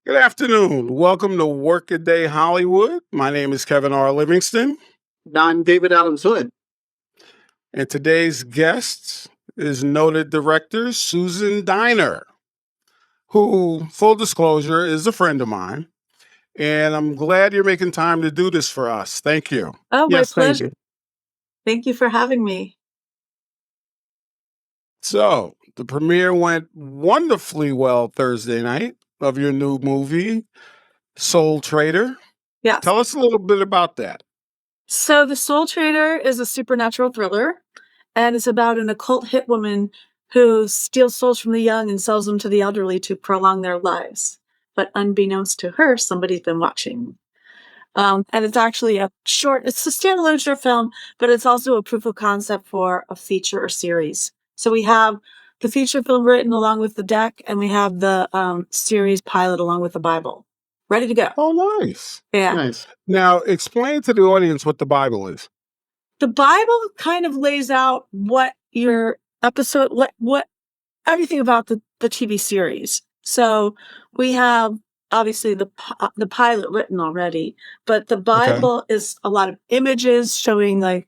Good afternoon. Welcome to Workaday Hollywood. My name is Kevin R. Livingston, I'm David Adams Hood. and today's guest is noted director Susan Dyner, who, full disclosure, is a friend of mine. And I'm glad you're making time to do this for us. Thank you. Oh, my Yes, thank pleasure. you. Thank you for having me. So, the premiere went wonderfully well Thursday night of your new movie, Soul Trader. Yes. Tell us a little bit about that. So, The Soul Trader is a supernatural thriller, and it's about an occult hitwoman who steals souls from the young and sells them to the elderly to prolong their lives. But unbeknownst to her, somebody's been watching. And it's actually it's a standalone short film, but it's also a proof of concept for a feature or series. So we have the feature film written along with the deck, and we have the series pilot along with the Bible. Ready to go. Oh, nice. Yeah. Nice. Now, explain to the audience what the Bible is. The Bible kind of lays out what your episode, what everything about the TV series. So we have obviously the pilot written already, but the Bible is a lot of images showing like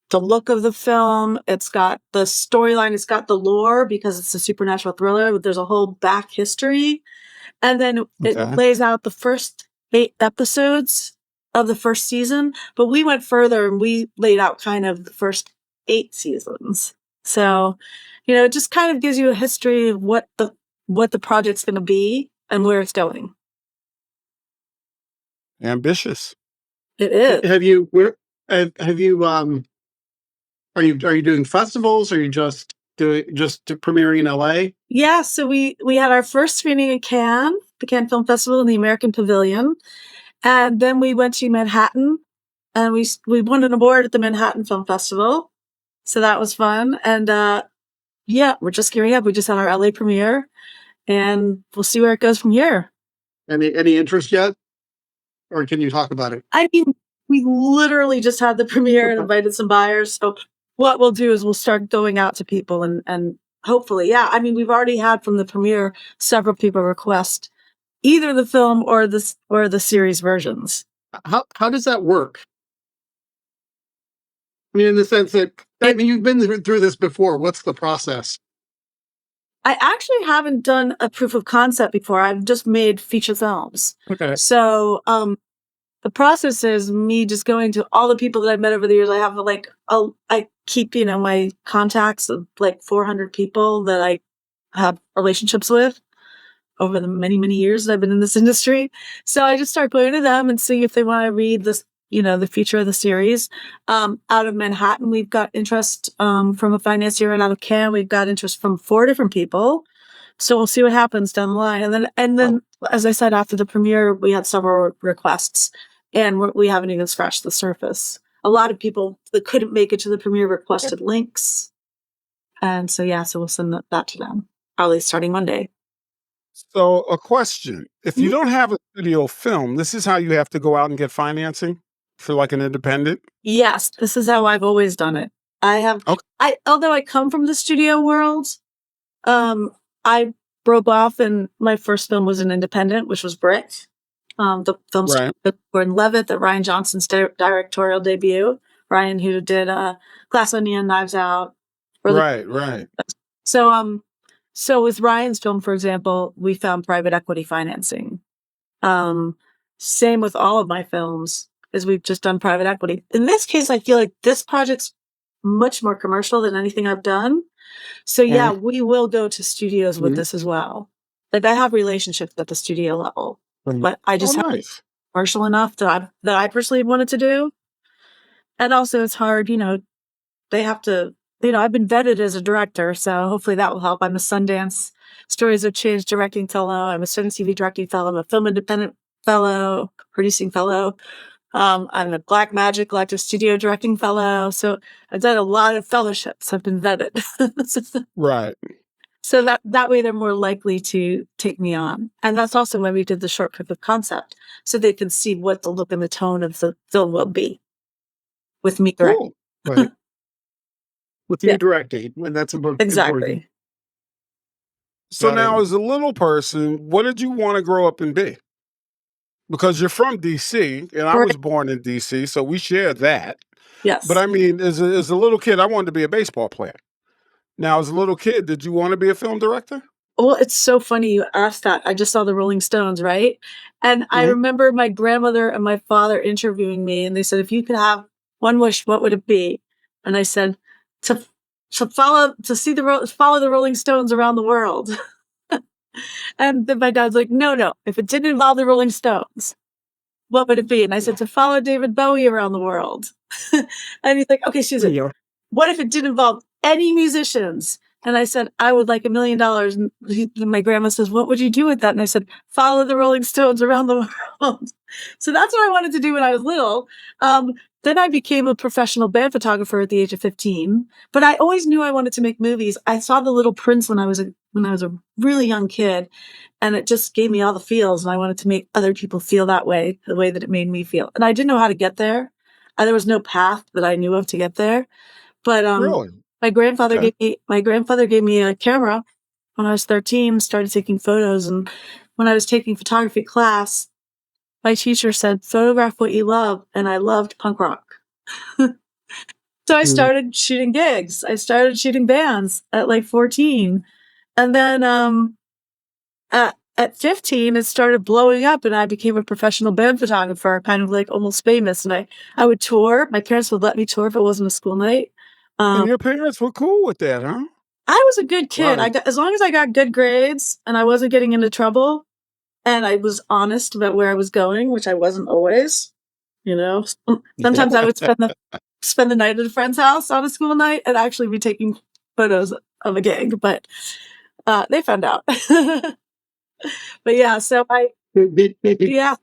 the look of the film. It's got the storyline. It's got the lore because it's a supernatural thriller. There's a whole back history. And then it lays out the first 8 episodes of the first season. But we went further and we laid out kind of the first 8 seasons. So, it just kind of gives you a history of what the project's going to be and where it's going. Ambitious. It is. Have you are you doing festivals, or are you just premiering in LA? Yeah, so we had our first screening in Cannes, the Cannes Film Festival in the American Pavilion. And then we went to Manhattan and we won an award at the Manhattan Film Festival. So that was fun. And yeah, we're just gearing up. We just had our LA premiere and we'll see where it goes from here. Any interest yet? Or can you talk about it? I mean, we literally just had the premiere and invited some buyers. So what we'll do is we'll start going out to people and hopefully, yeah. I mean, we've already had from the premiere several people request either the film or the series versions. How does that work? I mean, in the sense that you've been through this before. What's the process? I actually haven't done a proof of concept before. I've just made feature films. Okay. So the process is me just going to all the people that I've met over the years. I have I keep, my contacts of like 400 people that I have relationships with over the many, many years that I've been in this industry. So I just start going to them and seeing if they want to read this, the feature of the series. Out of Manhattan, we've got interest from a financier, and out of Cannes, we've got interest from 4 different people. So we'll see what happens down the line. And then, as I said, after the premiere, we had several requests, and we haven't even scratched the surface. A lot of people that couldn't make it to the premiere requested links. And so, yeah, so we'll send that to them, probably starting Monday. So, a question. If you don't have a studio film, this is how you have to go out and get financing for like an independent? Yes, this is how I've always done it. Although I come from the studio world, I broke off and my first film was an independent, which was Brick. The film Gordon Levitt, that Ryan Johnson's directorial debut. Ryan, who did Glass Onion, Knives Out. Right. So with Ryan's film, for example, we found private equity financing. Same with all of my films, is we've just done private equity. In this case, I feel like this project's much more commercial than anything I've done. So yeah, we will go to studios with this as well. Like I have relationships at the studio level, but I just have commercial enough that I personally wanted to do. And also it's hard, they have to, I've been vetted as a director, so hopefully that will help. I'm a Sundance Stories of Change directing fellow. I'm a Student TV directing fellow. I'm a film independent fellow, producing fellow. I'm a Black Magic Collective Studio directing fellow. So I've done a lot of fellowships. I've been vetted. Right. So that way they're more likely to take me on. And that's also why we did the short proof of concept, so they can see what the look and the tone of the film will be with me directing. Cool. Right. With you directing, and that's important. Exactly. So Got now, it. as a little person, what did you want to grow up and be? Because you're from DC, and I was Right. born in DC, so we share that. But Yes. I mean, as a little kid, I wanted to be a baseball player. Now, as a little kid, did you want to be a film director? Well, it's so funny you asked that. I just saw the Rolling Stones, right? And I Mhm. remember my grandmother and my father interviewing me, and they said, if you could have one wish, what would it be? And I said, to follow the Rolling Stones around the world. And then my dad's like, no, if it didn't involve the Rolling Stones, what would it be? And I said, to follow David Bowie around the world. And he's like, okay, Susan, Yeah. what if it did involve any musicians? And I said, I would like $1 million. And my grandma says, what would you do with that? And I said, follow the Rolling Stones around the world. So that's what I wanted to do when I was little. Then I became a professional band photographer at the age of 15, but I always knew I wanted to make movies. I saw The Little Prince when I was a really young kid, and it just gave me all the feels. And I wanted to make other people feel that way, the way that it made me feel. And I didn't know how to get there. There was no path that I knew of to get there. But Really? my grandfather Okay. gave me a camera when I was 13, started taking photos. And when I was taking photography class, my teacher said, photograph what you love. And I loved punk rock. So I Mhm. started shooting gigs. I started shooting bands at like 14. And then at 15, it started blowing up, and I became a professional band photographer, kind of like almost famous. And I would tour. My parents would let me tour if it wasn't a school night. And Um, your parents were cool with that, huh? I was a good kid. Wow. As long as I got good grades and I wasn't getting into trouble, and I was honest about where I was going, which I wasn't always. You know, sometimes I would spend the night at a friend's house on a school night and actually be taking photos of a gig, but they found out. But yeah, so yeah,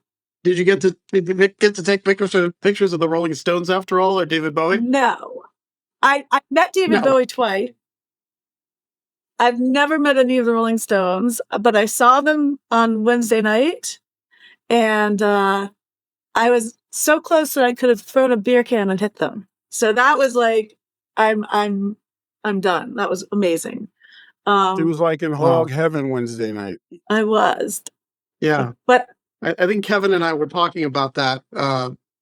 Did you get to take pictures of the Rolling Stones after all, or David Bowie? no, I met David No. Bowie twice. I've never met any of the Rolling Stones, but I saw them on Wednesday night, and I was so close that I could have thrown a beer can and hit them. So that was like, I'm done. That was amazing. It was like in Wow. hog heaven Wednesday night. I was, Yeah. but I think Kevin and I were talking about that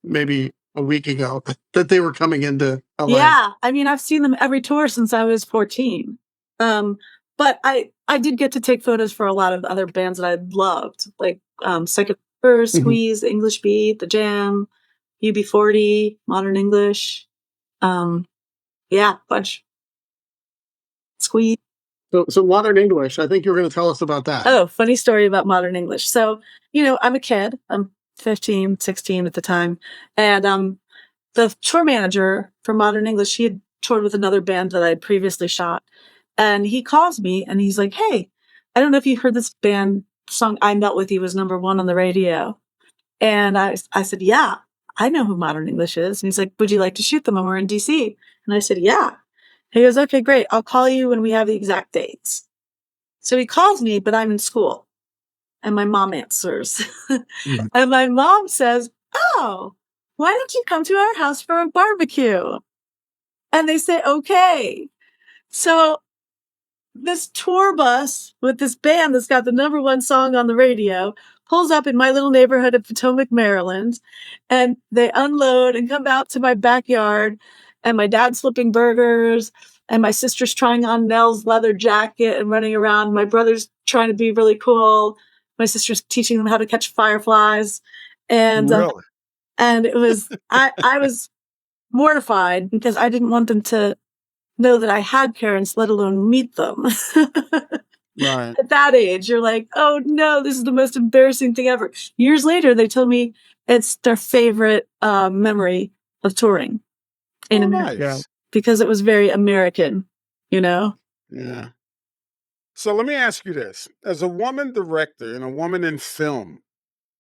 maybe a week ago, that they were coming into LA. yeah, I mean, I've seen them every tour since I was 14. But I did get to take photos for a lot of other bands that I loved, like Second Verse, Mhm. Squeeze, The English Beat, The Jam, UB40, Modern English. Yeah, bunch. Squeeze. So Modern English, I think you were going to tell us about that. Oh, funny story about Modern English. So, I'm a kid. I'm 15, 16 at the time. And the tour manager for Modern English, he had toured with another band that I had previously shot. And he calls me and he's like, hey, I don't know if you heard this band song, I Melt With You was #1 on the radio. And I said, yeah, I know who Modern English is. And he's like, would you like to shoot them when we're in DC? And I said, yeah. He goes, okay, great. I'll call you when we have the exact dates. So he calls me, but I'm in school. And my mom answers. Mhm. And my mom says, oh, why don't you come to our house for a barbecue? And they say, okay. So this tour bus with this band that's got the #1 song on the radio pulls up in my little neighborhood of Potomac, Maryland, and they unload and come out to my backyard, and my dad's flipping burgers, and my sister's trying on Nell's leather jacket and running around. My brother's trying to be really cool. My sister's teaching them how to catch fireflies, and Really? it was I was mortified because I didn't want them to know that I had parents, let alone meet them. Right. At that age, you're like, oh no, this is the most embarrassing thing ever. Years later, they told me it's their favorite memory of touring in Oh, America Yeah. nice. because it was very American, you know? Yeah. So let me ask you this. As a woman director and a woman in film,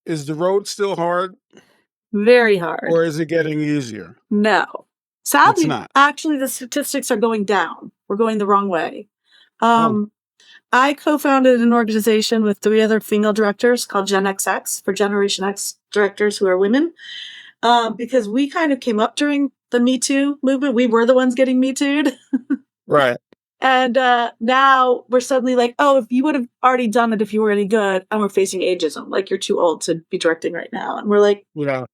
is the road still hard Very hard. or is it getting easier? No. It's Sadly, not. actually, the statistics are going down. We're going the wrong way. Oh, I co-founded an organization with 3 other female directors called Gen XX, for Generation X directors who are women, because we kind of came up during the Me Too movement. We were the ones getting Me Too'd. right. And now we're suddenly like, oh, if you would have already done it if you were any good, and we're facing ageism, like you're too old to be directing right now. And we're like, Yeah.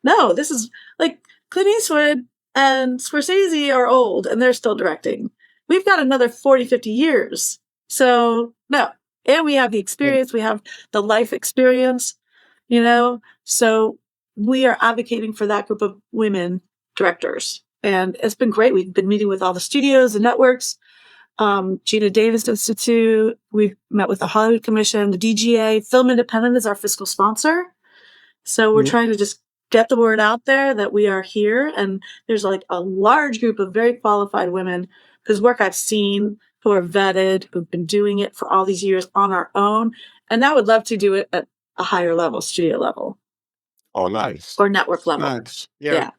no, this is like Clint Eastwood and Scorsese are old and they're still directing. We've got another 40, 50 years. So no. And we have the experience, we have the life experience, you know? So we are advocating for that group of women directors. And it's been great. We've been meeting with all the studios and networks, Gina Davis Institute. We've met with the Hollywood Commission, the DGA. Film Independent is our fiscal sponsor. So we're trying to just get the word out there that we are here. And there's like a large group of very qualified women whose work I've seen, who are vetted, who've been doing it for all these years on our own. And I would love to do it at a higher level, studio level. Oh, nice. Or network level. Nice. Yeah.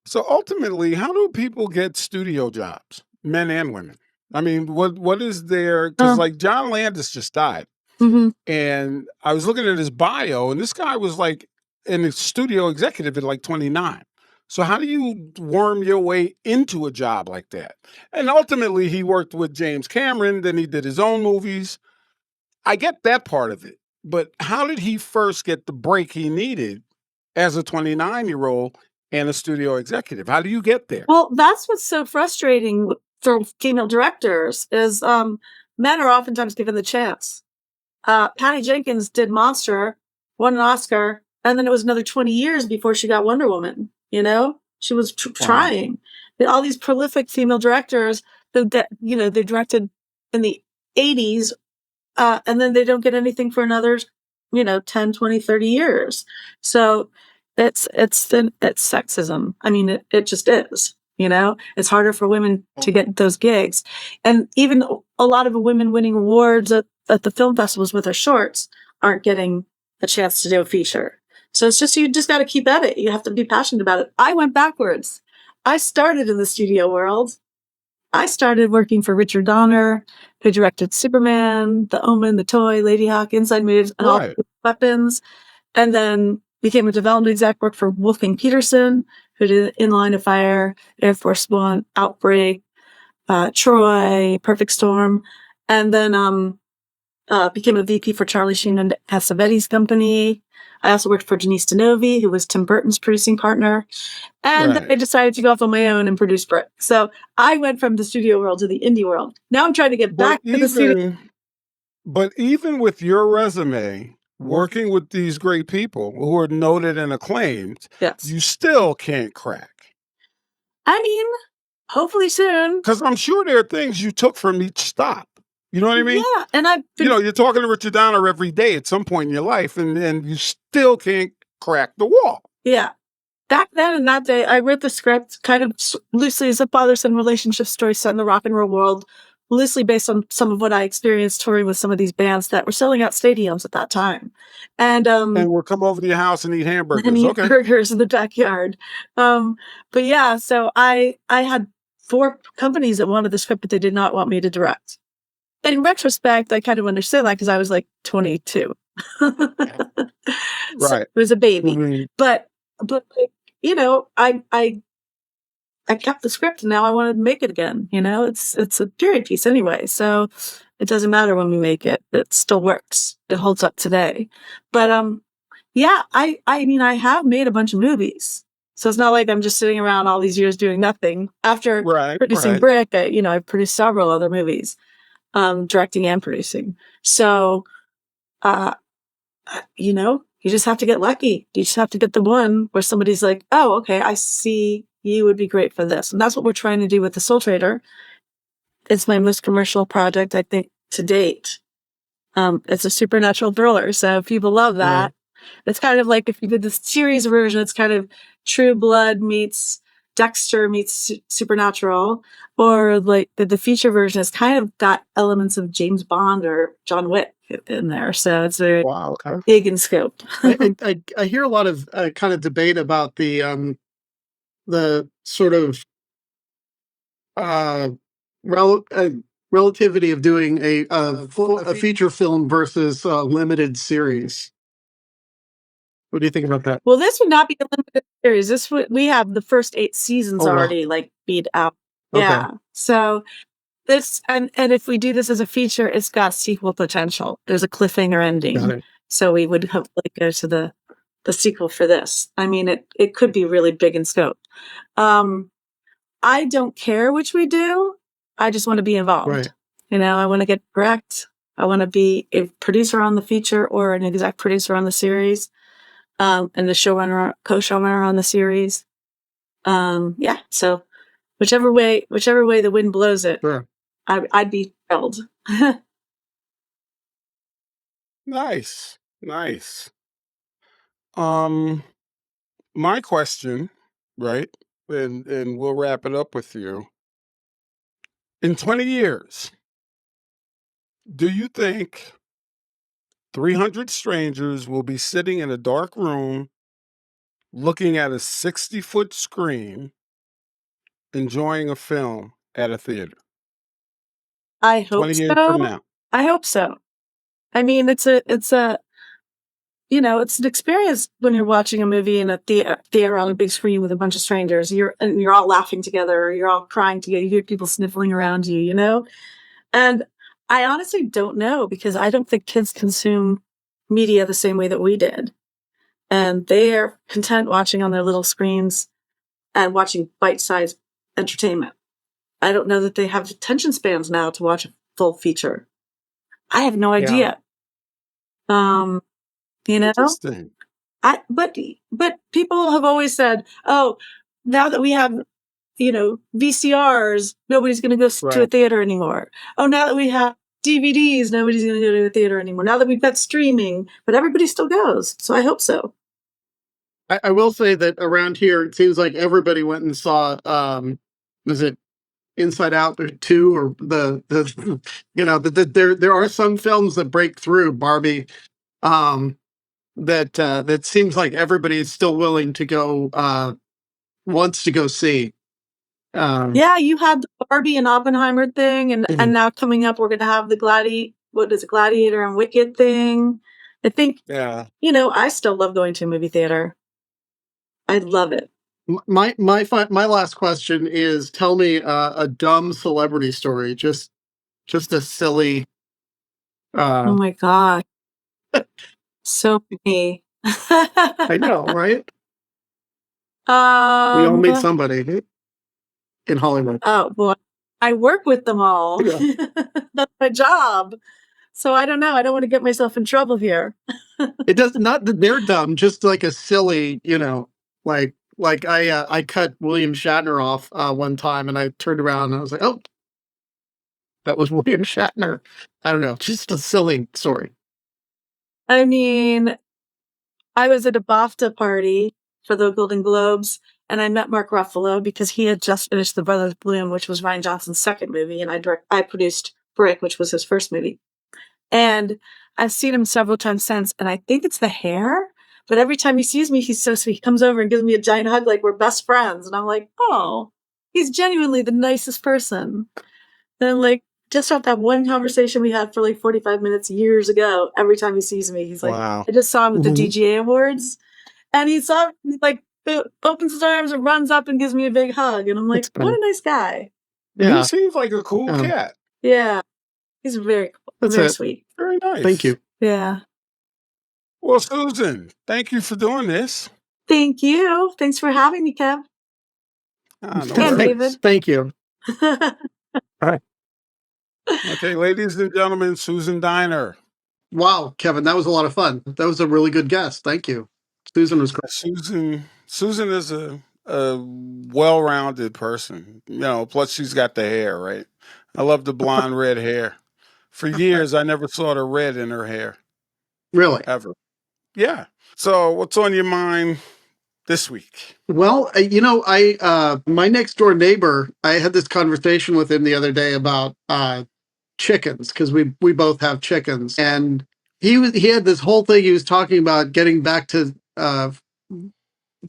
So ultimately, how do people get studio jobs, men and women? I mean, what is there? Because like John Landis just died. Mm-hmm. And I was looking at his bio, and this guy was like a studio executive at like 29. So how do you worm your way into a job like that? And ultimately, he worked with James Cameron, then he did his own movies. I get that part of it. But how did he first get the break he needed as a 29-year-old and a studio executive? How do you get there? Well, that's what's so frustrating for female directors is men are oftentimes given the chance. Patty Jenkins did Monster, won an Oscar, and then it was another 20 years before she got Wonder Woman. You know, she was trying. And all these prolific female directors that they directed in the 80s, and then they don't get anything for another, 10, 20, 30 years. So it's sexism. I mean, it just is. It's harder for women to get those gigs. And even a lot of the women winning awards at the film festivals with their shorts aren't getting a chance to do a feature. So it's just, you just got to keep at it. You have to be passionate about it. I went backwards. I started in the studio world. I started working for Richard Donner, who directed Superman, The Omen, The Toy, Lady Hawk, Inside Moves, and all weapons. And then became a development exec, worked for Wolfgang Peterson, who did In Line of Fire, Air Force One, Outbreak, Troy, Perfect Storm. And then became a VP for Charlie Sheen and Cassavetes' company. I also worked for Denise DeNovi, who was Tim Burton's producing partner. And I decided to go off on my own and produce Brick. So I went from the studio world to the indie world. Now I'm trying to get back to the studio. But even with your resume, working with these great people who are noted and acclaimed, you still can't crack. I mean, hopefully soon. Because I'm sure there are things you took from each stop. You know what I mean? Yeah. And I've been, you're talking to Richard Donner every day at some point in your life, and you still can't crack the wall. Yeah. Back then, in that day, I wrote the script kind of loosely as a father-son relationship story set in the rock and roll world, loosely based on some of what I experienced touring with some of these bands that were selling out stadiums at that time. And we'll come over to your house and eat hamburgers. And eat burgers in the backyard. But yeah, so I had 4 companies that wanted the script, but they did not want me to direct. In retrospect, I kind of understood that because I was like 22. So it was a baby. Mm-hmm. But I kept the script and now I wanted to make it again. It's a period piece anyway. So it doesn't matter when we make it. It still works. It holds up today. But yeah, I mean, I have made a bunch of movies. So it's not like I'm just sitting around all these years doing nothing. After producing Brick, I've produced several other movies. Directing and producing. So, you just have to get lucky. You just have to get the one where somebody's like, oh, okay, I see you would be great for this. And that's what we're trying to do with The Soul Trader. It's my most commercial project, I think, to date. It's a supernatural thriller. So people love that. It's kind of like if you did the series version, it's kind of True Blood meets Dexter meets Supernatural, or like the feature version has kind of got elements of James Bond or John Wick in there. So it's very big in scope. I hear a lot of kind of debate about the sort of relativity of doing a feature film versus a limited series. What do you think about that? Well, this would not be a limited series. We have the first 8 seasons already like beat out. Okay. Yeah. So this, and if we do this as a feature, it's got sequel potential. There's a cliffhanger Got ending. it. So we would hopefully go to the sequel for this. I mean, it could be really big in scope. I don't care which we do. I just want to be involved. Right. You know, I want to get direct. I want to be a producer on the feature or an exec producer on the series, and the showrunner, co-showrunner on the series. Yeah. So whichever way the wind blows it, Sure. I'd be thrilled. Nice. Nice. My question, right? And we'll wrap it up with you. In 20 years, do you think 300 strangers will be sitting in a dark room looking at a 60-foot screen enjoying a film at a theater I hope 20 years so. from now? I hope so. I mean, it's a you know, it's an experience when you're watching a movie in a theater on a big screen with a bunch of strangers. You're all laughing together, or you're all crying together. You hear people sniffling around you, you know? And I honestly don't know, because I don't think kids consume media the same way that we did. And they are content watching on their little screens and watching bite-sized entertainment. I don't know that they have attention spans now to watch a full feature. I have no Yeah. idea. You know, Interesting. but people have always said, oh, now that we have, you know, VCRs, nobody's going to go to a Right. theater anymore. Oh, now that we have DVDs, nobody's going to go to a theater anymore. Now that we've got streaming, but everybody still goes. So I hope so. I will say that around here, it seems like everybody went and saw, was it Inside Out 2, or the you know, there are some films that break through Barbie, that seems like everybody is still willing to go, wants to go see. Yeah, you had the Barbie and Oppenheimer thing, and Mhm. now coming up, we're going to have the Gladiator and Wicked thing. I think, Yeah. you know, I still love going to a movie theater. I love it. My last question is, tell me a dumb celebrity story, just a silly. Oh my God. So many. I know, right? We all meet Um, somebody in Hollywood. oh, boy. I work with them all. Yeah. That's my job. So I don't know. I don't want to get myself in trouble here. It does not that they're dumb, just like a silly, you know, like I cut William Shatner off one time, and I turned around and I was like, oh, that was William Shatner. I don't know, just a silly story. I mean, I was at a BAFTA party for the Golden Globes, and I met Mark Ruffalo because he had just finished The Brothers Bloom, which was Ryan Johnson's second movie, and I produced Brick, which was his first movie. And I've seen him several times since, and I think it's the hair. But every time he sees me, he's so sweet. He comes over and gives me a giant hug, like we're best friends. And I'm like, oh, he's genuinely the nicest person. Then, like, just off that one conversation we had for like 45 minutes years ago, every time he sees me, he's like, Wow. I just saw him at the Mhm. DGA Awards, and he like opens his arms and runs up and gives me a big hug. And I'm like, That's what funny. a nice guy. Yeah, He seems like a cool Um, cat. Yeah. He's very, that's very it. sweet. Very nice. Thank you. Yeah. Well, Susan, thank you for doing this. Thank you. Thanks for having me, Kev. No And worries. David. Thank you. All right. Okay, ladies and gentlemen, Susan Dyner. Wow, Kevin, that was a lot of fun. That was a really good guest. Thank you. Susan was great. Susan is a well-rounded person. You know, plus she's got the hair, right? I love the blonde red hair. For years, I never saw the red in her hair, Really. ever. Yeah. So, what's on your mind this week? Well, you know, my next door neighbor, I had this conversation with him the other day about chickens, because we both have chickens, and he had this whole thing he was talking about getting back to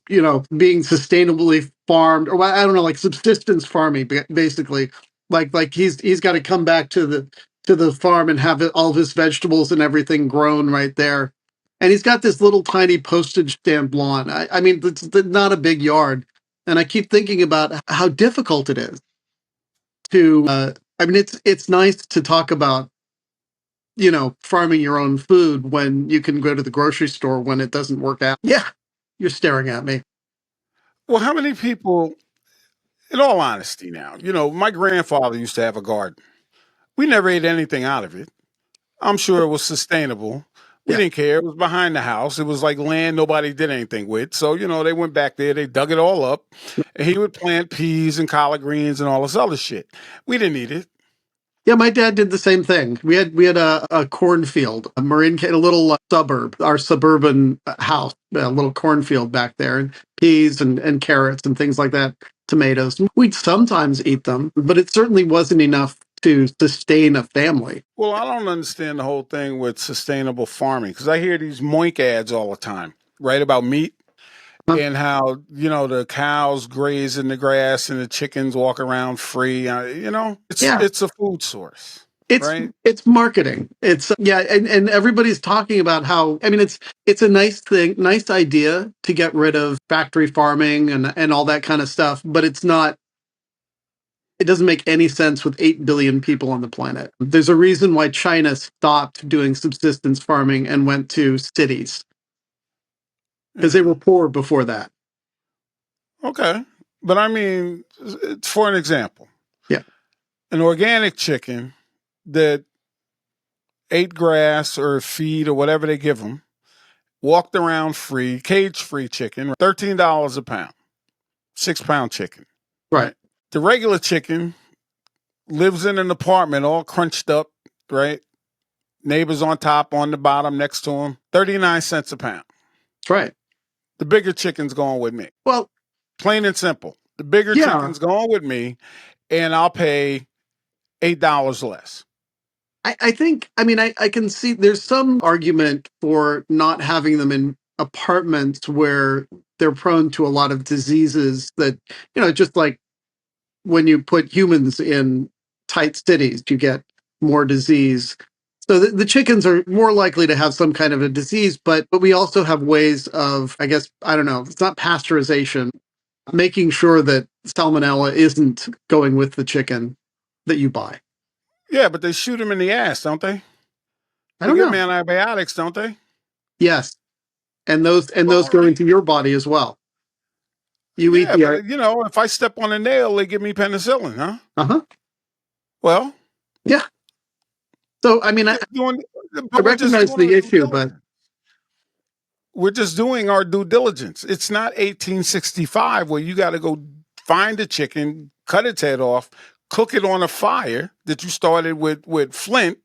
you know, being sustainably farmed, or I don't know, like subsistence farming, basically. Like he's got to come back to the farm and have all of his vegetables and everything grown right there. And he's got this little tiny postage stamp lawn. I mean, it's not a big yard, and I keep thinking about how difficult it is. to, I mean, it's nice to talk about, farming your own food when you can go to the grocery store when it doesn't work out. Yeah, you're staring at me. Well, how many people, in all honesty now, my grandfather used to have a garden. We never ate anything out of it. I'm sure it was sustainable. We Yeah. didn't care. It was behind the house. It was like land nobody did anything with. So, they went back there, they dug it all up, and he would plant peas and collard greens and all this other shit. We didn't eat it. Yeah, my dad did the same thing. We had a cornfield, a little suburb, our suburban house, a little cornfield back there, and peas and carrots and things like that, tomatoes. We'd sometimes eat them, but it certainly wasn't enough to sustain a family. Well, I don't understand the whole thing with sustainable farming because I hear these moink ads all the time, right, about meat and how, the cows graze in the grass and the chickens walk around free. It's a food source. Right? It's marketing. It's and everybody's talking about how, I mean, it's a nice thing, nice idea to get rid of factory farming and all that kind of stuff, but it doesn't make any sense with 8 billion people on the planet. There's a reason why China stopped doing subsistence farming and went to cities, because they were poor before that. Okay. But I mean, for an example, Yeah. An organic chicken that ate grass or feed or whatever they give them, walked around free, cage-free chicken, $13 a pound, 6-pound chicken. Right. The regular chicken lives in an apartment all crunched up, right? Neighbors on top, on the bottom, next to him, 39 cents a pound. That's right. The bigger chicken's going with me. Well, plain and simple. The bigger chicken's going with me, and I'll pay $8 less. I think, I can see there's some argument for not having them in apartments where they're prone to a lot of diseases that, just like when you put humans in tight cities, you get more disease. So the chickens are more likely to have some kind of a disease, but we also have ways of, I guess, I don't know, it's not pasteurization, making sure that salmonella isn't going with the chicken that you buy. Yeah, but they shoot them in the ass, don't they? I don't They know. give them antibiotics, don't they? Yes. And those go into your body as well. You eat but if I step on a nail, they give me penicillin, huh? Uh-huh. Well, yeah. So I recognize the issue, but we're just doing our due diligence. It's not 1865 where you got to go find a chicken, cut its head off, cook it on a fire that you started with flint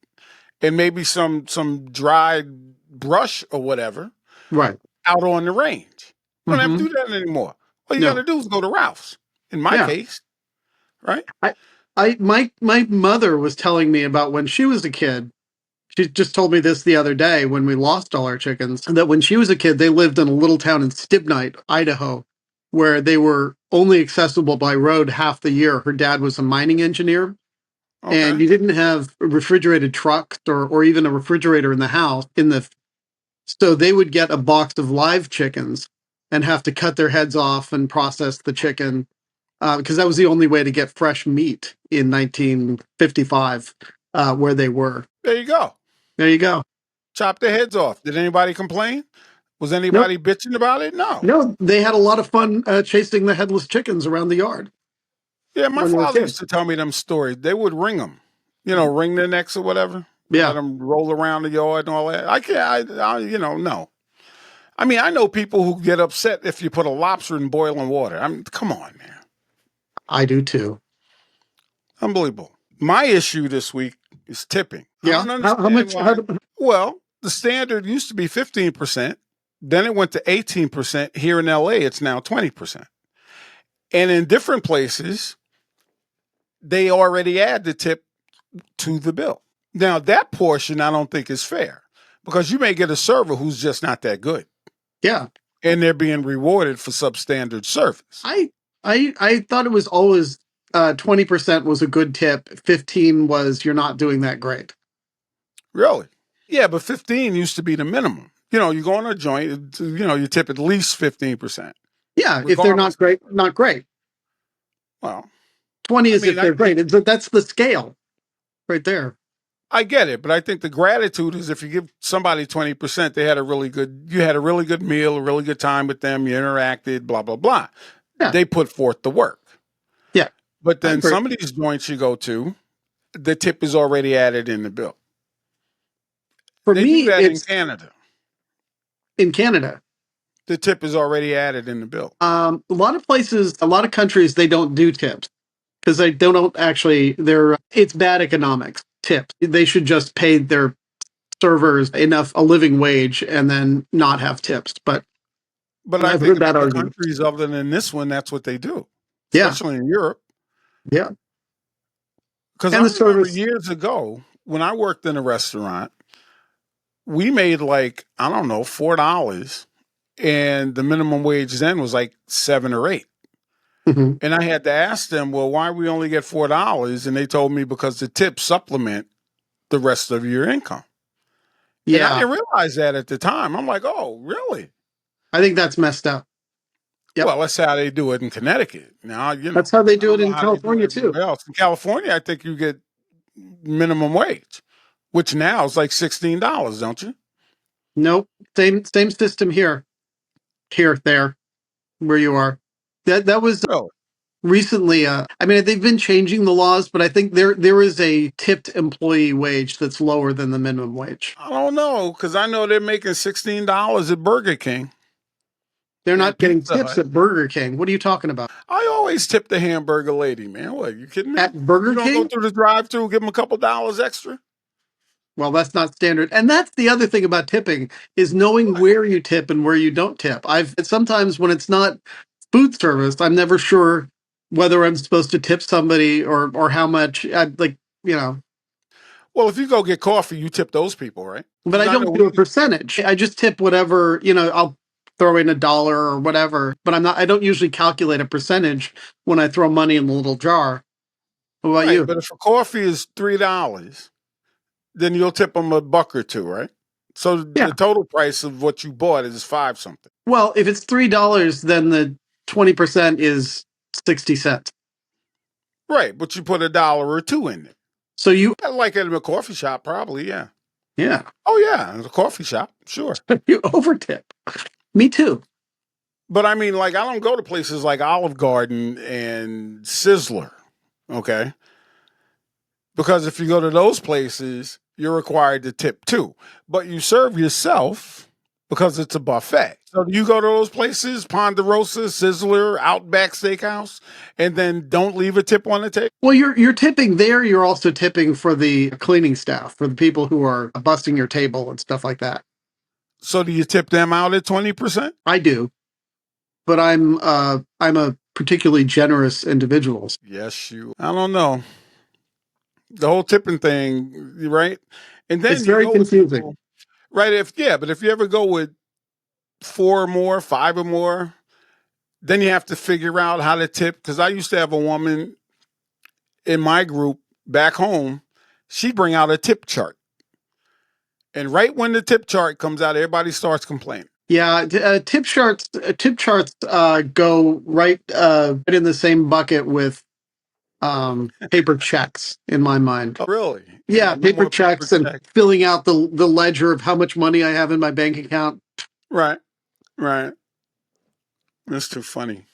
and maybe some dried brush or whatever. Right. Out on the range. You don't have to do that anymore. All you got to do is go to Ralph's. In my case, right? My mother was telling me about when she was a kid. She just told me this the other day when we lost all our chickens, that when she was a kid, they lived in a little town in Stibnite, Idaho, where they were only accessible by road half the year. Her dad was a mining engineer, and you didn't have refrigerated trucks or even a refrigerator in the house. So they would get a box of live chickens and have to cut their heads off and process the chicken, because that was the only way to get fresh meat in 1955, where they were. There you go. There you go. Chop their heads off. Did anybody complain? Was anybody bitching about it? No. No, they had a lot of fun chasing the headless chickens around the yard. Yeah, my father used to tell me them stories. They would ring them, ring their necks or whatever. Yeah. Let them roll around the yard and all that. No. I mean, I know people who get upset if you put a lobster in boiling water. I mean, come on, man. I do too. Unbelievable. My issue this week is tipping. Yeah. How much? Well, the standard used to be 15%. Then it went to 18%. Here in LA, it's now 20%. And in different places, they already add the tip to the bill. Now, that portion I don't think is fair because you may get a server who's just not that good. Yeah. And they're being rewarded for substandard service. I thought it was always 20% was a good tip. 15 was you're not doing that great. Really? Yeah, but 15 used to be the minimum. You go on a joint, you tip at least 15%. Yeah, if they're not great, not great. Well, 20 I is mean, if I they're think great. That's the scale right there. I get it, but I think the gratitude is if you give somebody 20%, you had a really good meal, a really good time with them, you interacted, blah, blah, blah. Yeah. They put forth the work. Yeah. But I then agree. some of these joints you go to, the tip is already added in the bill. For They do me, that in it's Canada. in Canada. The tip is already added in the bill. A lot of places, a lot of countries, they don't do tips because they don't actually. It's bad economics. Tips. They should just pay their servers a living wage and then not have tips. But But I I've think heard in that other argument. countries other than this one, that's what they do, Yeah, especially in Europe. yeah. Because I And the remember service. years ago when I worked in a restaurant, we made like, I don't know, $4. And the minimum wage then was like 7 or 8. Mhm. And I had to ask them, well, why we only get $4? And they told me because the tips supplement the rest of your income. And I Yeah, didn't realize that at the time. I'm like, oh, really? I think that's messed up. Yep, Well, that's how they do it in Connecticut. Now, that's how they I do don't it know in how they do it California too. everywhere else. In California, I think you get minimum wage, which now is like $16, don't you? Nope, same system here, there, where you are. That was Really? recently. I mean, they've been changing the laws, but I think there is a tipped employee wage that's lower than the minimum wage. I don't know because I know they're making $16 at Burger King They're and not getting Pizza tips Hut. at Burger King. What are you talking about? I always tip the hamburger lady, man. What, you kidding me? At Burger You don't go King? through the drive-through, give them a couple dollars extra? Well, that's not standard. And that's the other thing about tipping is knowing What? where you tip and where you don't tip. I've sometimes when it's not food service, I'm never sure whether I'm supposed to tip somebody or how much. You know, Well, if you go get coffee, you tip those people, right? but Because I I know don't do a percentage. I just tip whatever, I'll throw in $1 or whatever, but I don't usually calculate a percentage when I throw money in the little jar. What about right, you? but if a coffee is $3, then you'll tip them a buck or two, right? So the Yeah. total price of what you bought is 5 something. Well, if it's $3, then the 20% is 60 cents. Right, but you put $1 or two in there. So Like at a coffee shop, probably, yeah. yeah, Oh yeah, it's a coffee shop, sure. you overtip. Me too. But I mean, like, I don't go to places like Olive Garden and Sizzler, okay? Because if you go to those places, you're required to tip too. But you serve yourself because it's a buffet. So do you go to those places, Ponderosa, Sizzler, Outback Steakhouse, and then don't leave a tip on the table? Well, you're tipping there. You're also tipping for the cleaning staff, for the people who are busting your table and stuff like that. So do you tip them out at 20%? I do, but I'm a particularly generous individual. Yes, you. I don't know. The whole tipping thing, right? And It's then you very go with confusing. people, right? But if you ever go with 4 or more, 5 or more, then you have to figure out how to tip. Because I used to have a woman in my group back home, she'd bring out a tip chart. And right when the tip chart comes out, everybody starts complaining. Yeah, tip charts go right in the same bucket with paper checks in my mind. Oh, really? Yeah, Yeah, no paper more paper checks and check. filling out the ledger of how much money I have in my bank account. Right, right. That's too funny.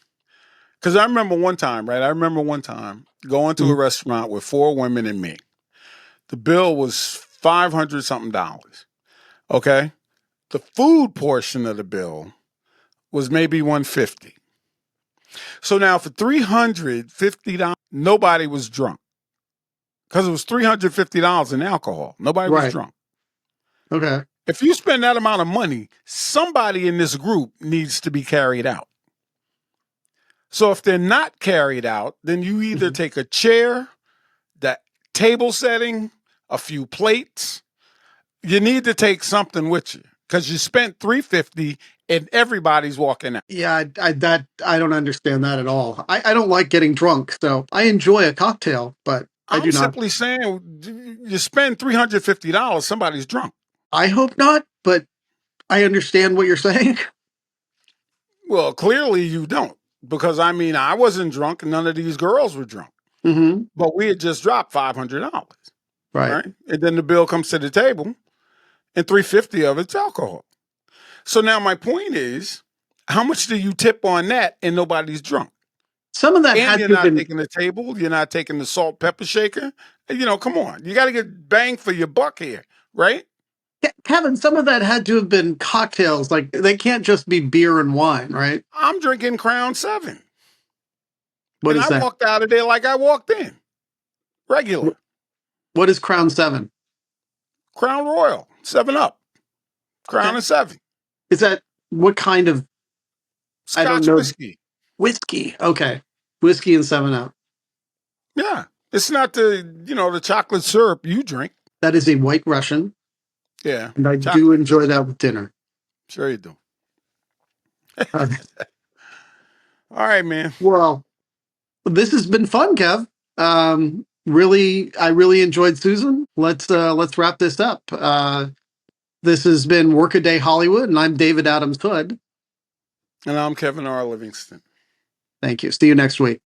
Because I remember one time, right? I remember one time going to a Mhm. restaurant with 4 women and me. The bill was 500 something dollars. Okay. The food portion of the bill was maybe 150. So now for $350, nobody was drunk because it was $350 in alcohol. Nobody was Right. drunk. Okay. If you spend that amount of money, somebody in this group needs to be carried out. So if they're not carried out, then you either Mhm. take a chair, the table setting, a few plates. You need to take something with you because you spent $350 and everybody's walking out. Yeah, I don't understand that at all. I don't like getting drunk, so I enjoy a cocktail, but I I'm do not. simply saying you spend $350, somebody's drunk. I hope not, but I understand what you're saying. Well, clearly you don't because I mean, I wasn't drunk and none of these girls were drunk. Mm-hmm. but we had just dropped $500, Right. right? And then the bill comes to the table, and $350 of it's alcohol. So now my point is, how much do you tip on that and nobody's drunk? Some of that And had you're to have not been, taking the table, you're not taking the salt pepper shaker. Come on. You got to get bang for your buck here, right? Kevin, some of that had to have been cocktails. Like, they can't just be beer and wine, right? I'm drinking Crown 7. What And is I that? walked out of there like I walked in. Regular. What is Crown 7? Crown Royal, 7 Up. Crown Okay. and 7. Is that what kind of, I don't Scotch know, whiskey. whiskey? Okay. Whiskey and 7-Up. Yeah. It's not the chocolate syrup you drink. That is a White Russian, Yeah. and I do Chocolate. enjoy that with dinner. Sure you do. Uh, All right, man. well, this has been fun, Kev. I really enjoyed Susan. Let's wrap this up. This has been Workaday Hollywood, and I'm David Adams Hood. And I'm Kevin R. Livingston. Thank you. See you next week.